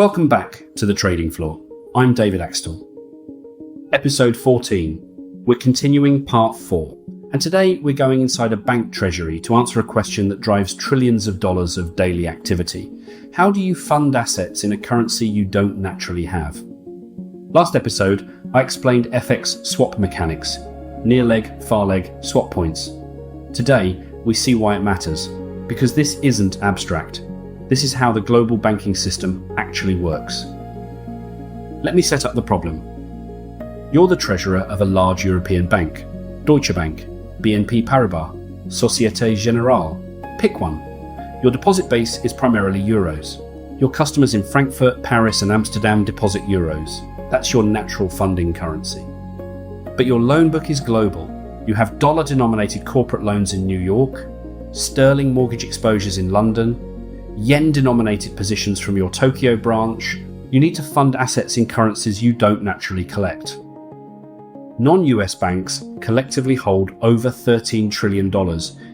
Welcome back to the trading floor. I'm David Axtell. Episode 14. We're continuing part 4. And today we're going inside a bank treasury to answer a question that drives trillions of dollars of daily activity. How do you fund assets in a currency you don't naturally have? Last episode, I explained FX swap mechanics, near leg, far leg, swap points. Today, we see why it matters, because this isn't abstract. This is how the global banking system actually works. Let me set up the problem. You're the treasurer of a large European bank, Deutsche Bank, BNP Paribas, Société Générale. Pick one. Your deposit base is primarily euros. Your customers in Frankfurt, Paris, and Amsterdam deposit euros. That's your natural funding currency. But your loan book is global. You have dollar-denominated corporate loans in New York, sterling mortgage exposures in London, yen-denominated positions from your Tokyo branch. You need to fund assets in currencies you don't naturally collect. Non-US banks collectively hold over $13 trillion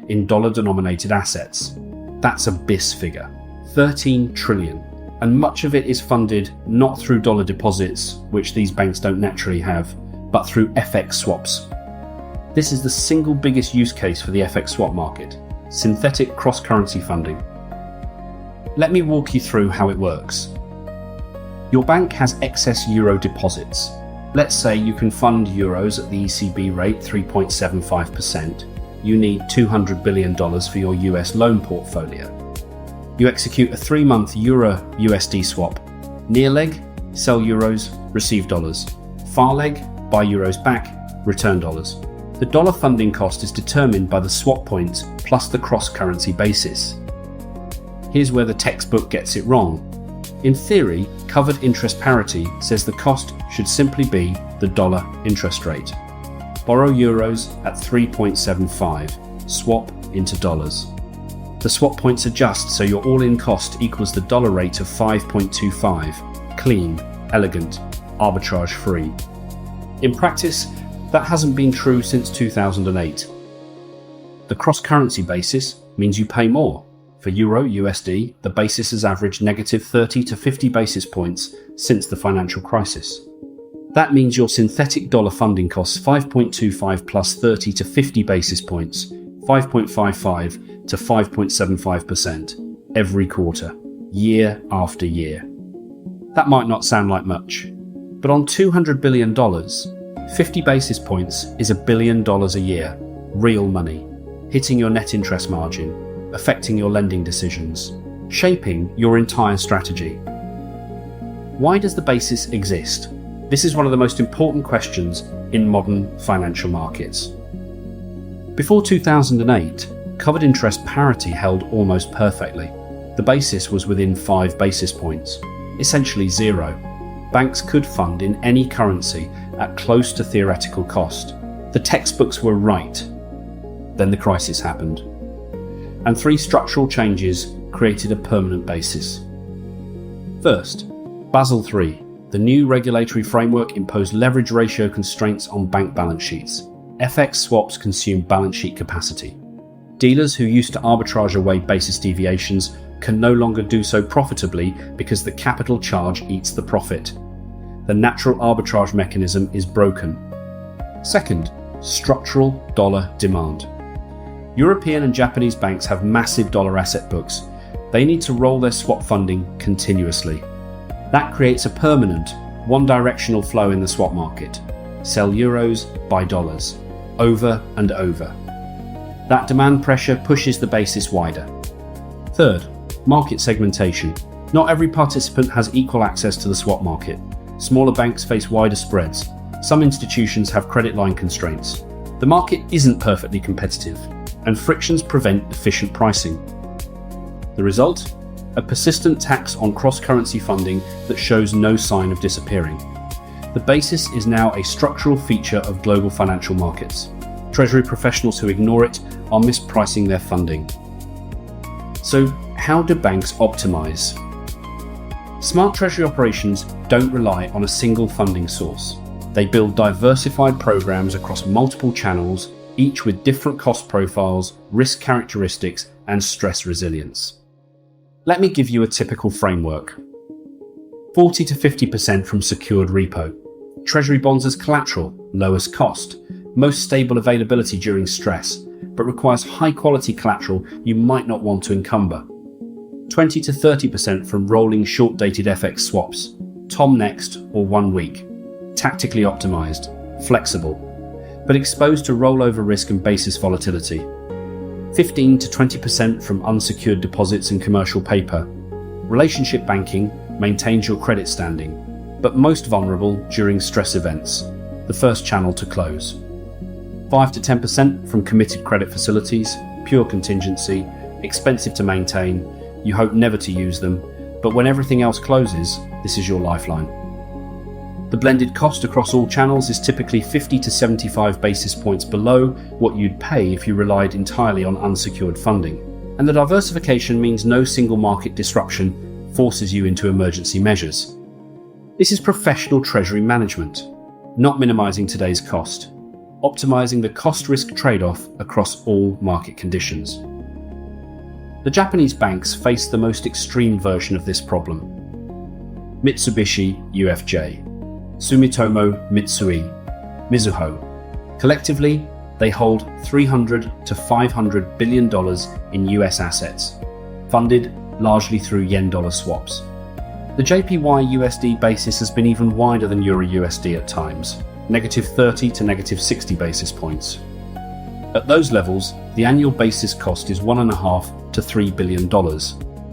in dollar-denominated assets. That's a BIS figure. 13 trillion. And much of it is funded not through dollar deposits, which these banks don't naturally have, but through FX swaps. This is the single biggest use case for the FX swap market, synthetic cross-currency funding. Let me walk you through how it works. Your bank has excess euro deposits. Let's say you can fund euros at the ECB rate 3.75%. You need $200 billion for your US loan portfolio. You execute a 3-month Euro-USD swap. Near leg, sell euros, receive dollars. Far leg, buy euros back, return dollars. The dollar funding cost is determined by the swap points plus the cross-currency basis. Here's where the textbook gets it wrong. In theory, covered interest parity says the cost should simply be the dollar interest rate. Borrow euros at 3.75, swap into dollars. The swap points adjust so your all-in cost equals the dollar rate of 5.25, clean, elegant, arbitrage-free. In practice, that hasn't been true since 2008. The cross-currency basis means you pay more. For Euro USD, the basis has averaged negative 30 to 50 basis points since the financial crisis. That means your synthetic dollar funding costs 5.25 plus 30 to 50 basis points, 5.55 to 5.75% every quarter, year after year. That might not sound like much, but on $200 billion, 50 basis points is $1 billion a year, real money, hitting your net interest margin, affecting your lending decisions, shaping your entire strategy. Why does the basis exist? This is one of the most important questions in modern financial markets. Before 2008, covered interest parity held almost perfectly. The basis was within 5 basis points, essentially zero. Banks could fund in any currency at close to theoretical cost. The textbooks were right. Then the crisis happened. And 3 structural changes created a permanent basis. First, Basel III, the new regulatory framework, imposed leverage ratio constraints on bank balance sheets. FX swaps consume balance sheet capacity. Dealers who used to arbitrage away basis deviations can no longer do so profitably because the capital charge eats the profit. The natural arbitrage mechanism is broken. Second, structural dollar demand. European and Japanese banks have massive dollar asset books. They need to roll their swap funding continuously. That creates a permanent, one-directional flow in the swap market. Sell euros, buy dollars, over and over. That demand pressure pushes the basis wider. Third, market segmentation. Not every participant has equal access to the swap market. Smaller banks face wider spreads. Some institutions have credit line constraints. The market isn't perfectly competitive, and frictions prevent efficient pricing. The result? A persistent tax on cross-currency funding that shows no sign of disappearing. The basis is now a structural feature of global financial markets. Treasury professionals who ignore it are mispricing their funding. So, how do banks optimize? Smart treasury operations don't rely on a single funding source. They build diversified programs across multiple channels, each with different cost profiles, risk characteristics, and stress resilience. Let me give you a typical framework. 40 to 50% from secured repo. Treasury bonds as collateral, lowest cost, most stable availability during stress, but requires high-quality collateral you might not want to encumber. 20 to 30% from rolling short-dated FX swaps, TOM next or 1 week. Tactically optimized, flexible, but exposed to rollover risk and basis volatility. 15 to 20% from unsecured deposits and commercial paper. Relationship banking maintains your credit standing, but most vulnerable during stress events, the first channel to close. 5 to 10% from committed credit facilities, pure contingency, expensive to maintain, you hope never to use them, but when everything else closes, this is your lifeline. The blended cost across all channels is typically 50 to 75 basis points below what you'd pay if you relied entirely on unsecured funding. And the diversification means no single market disruption forces you into emergency measures. This is professional treasury management, not minimizing today's cost, optimizing the cost-risk trade-off across all market conditions. The Japanese banks face the most extreme version of this problem. Mitsubishi UFJ, Sumitomo Mitsui, Mizuho. Collectively, they hold $300 to $500 billion in US assets, funded largely through yen-dollar swaps. The JPY USD basis has been even wider than Euro USD at times, -30 to -60 basis points. At those levels, the annual basis cost is $1.5 to $3 billion.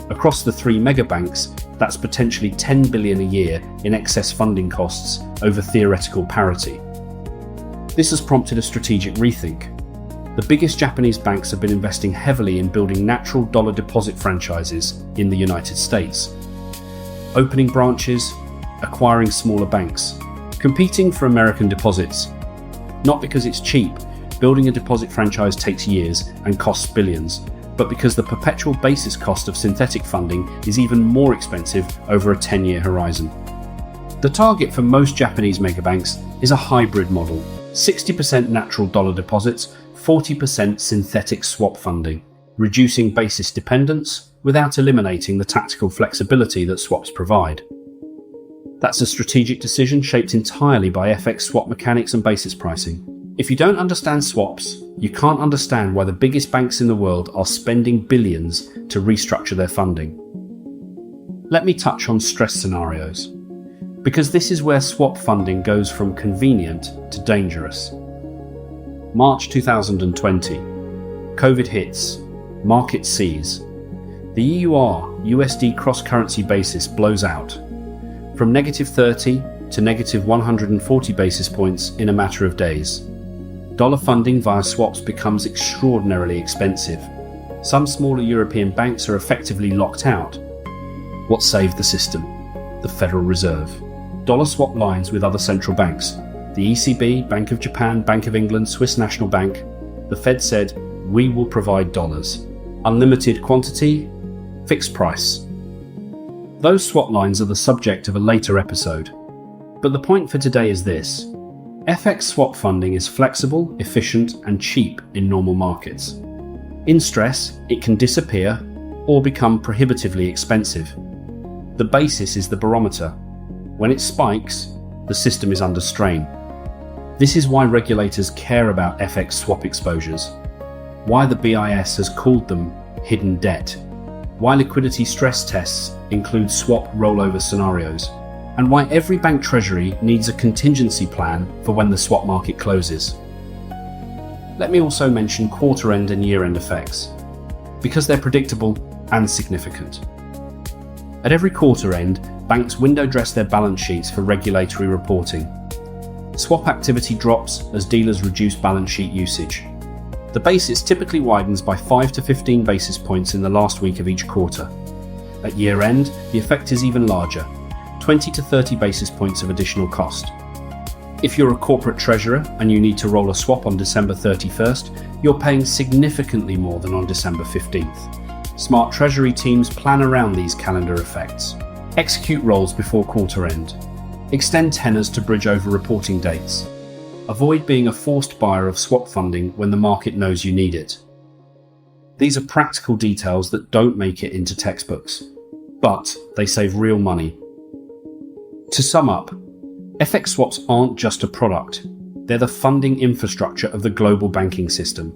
Across the three megabanks, that's potentially $10 billion a year in excess funding costs over theoretical parity. This has prompted a strategic rethink. The biggest Japanese banks have been investing heavily in building natural dollar deposit franchises in the United States, opening branches, acquiring smaller banks, competing for American deposits. Not because it's cheap, building a deposit franchise takes years and costs billions, but because the perpetual basis cost of synthetic funding is even more expensive over a 10-year horizon. The target for most Japanese megabanks is a hybrid model: 60% natural dollar deposits, 40% synthetic swap funding, reducing basis dependence without eliminating the tactical flexibility that swaps provide. That's a strategic decision shaped entirely by FX swap mechanics and basis pricing. If you don't understand swaps, you can't understand why the biggest banks in the world are spending billions to restructure their funding. Let me touch on stress scenarios, because this is where swap funding goes from convenient to dangerous. March 2020. COVID hits. Market seize. The EUR-USD cross-currency basis blows out, from -30 to -140 basis points in a matter of days. Dollar funding via swaps becomes extraordinarily expensive. Some smaller European banks are effectively locked out. What saved the system? The Federal Reserve. Dollar swap lines with other central banks. The ECB, Bank of Japan, Bank of England, Swiss National Bank. The Fed said, "We will provide dollars. Unlimited quantity, fixed price." Those swap lines are the subject of a later episode. But the point for today is this: FX swap funding is flexible, efficient, and cheap in normal markets. In stress, it can disappear or become prohibitively expensive. The basis is the barometer. When it spikes, the system is under strain. This is why regulators care about FX swap exposures, why the BIS has called them hidden debt, why liquidity stress tests include swap rollover scenarios, and why every bank treasury needs a contingency plan for when the swap market closes. Let me also mention quarter-end and year-end effects, because they're predictable and significant. At every quarter-end, banks window dress their balance sheets for regulatory reporting. Swap activity drops as dealers reduce balance sheet usage. The basis typically widens by 5 to 15 basis points in the last week of each quarter. At year-end, the effect is even larger, 20 to 30 basis points of additional cost. If you're a corporate treasurer and you need to roll a swap on December 31st, you're paying significantly more than on December 15th. Smart treasury teams plan around these calendar effects. Execute rolls before quarter end. Extend tenors to bridge over reporting dates. Avoid being a forced buyer of swap funding when the market knows you need it. These are practical details that don't make it into textbooks, but they save real money. To sum up, FX swaps aren't just a product. They're the funding infrastructure of the global banking system.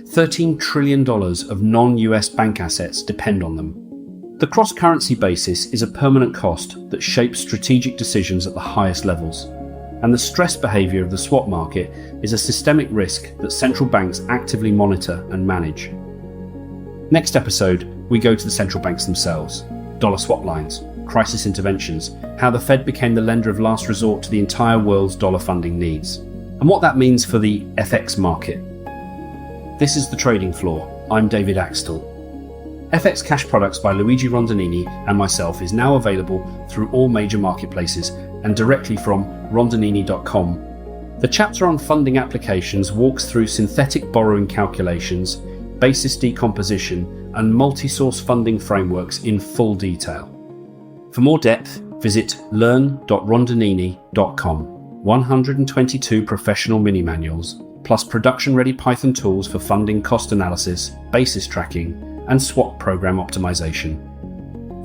$13 trillion of non-US bank assets depend on them. The cross-currency basis is a permanent cost that shapes strategic decisions at the highest levels. And the stress behavior of the swap market is a systemic risk that central banks actively monitor and manage. Next episode, we go to the central banks themselves, dollar swap lines, crisis interventions, how the Fed became the lender of last resort to the entire world's dollar funding needs, and what that means for the FX market. This is The Trading Floor. I'm David Axtell. FX Cash Products by Luigi Rondanini and myself is now available through all major marketplaces and directly from rondanini.com. The chapter on funding applications walks through synthetic borrowing calculations, basis decomposition, and multi-source funding frameworks in full detail. For more depth, visit learn.rondanini.com. 122 professional mini-manuals, plus production-ready Python tools for funding cost analysis, basis tracking, and swap program optimization.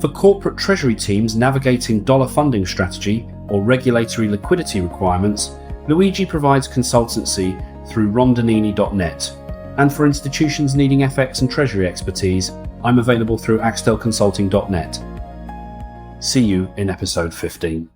For corporate treasury teams navigating dollar funding strategy or regulatory liquidity requirements, Luigi provides consultancy through rondanini.net. And for institutions needing FX and treasury expertise, I'm available through axtellconsulting.net. See you in episode 15.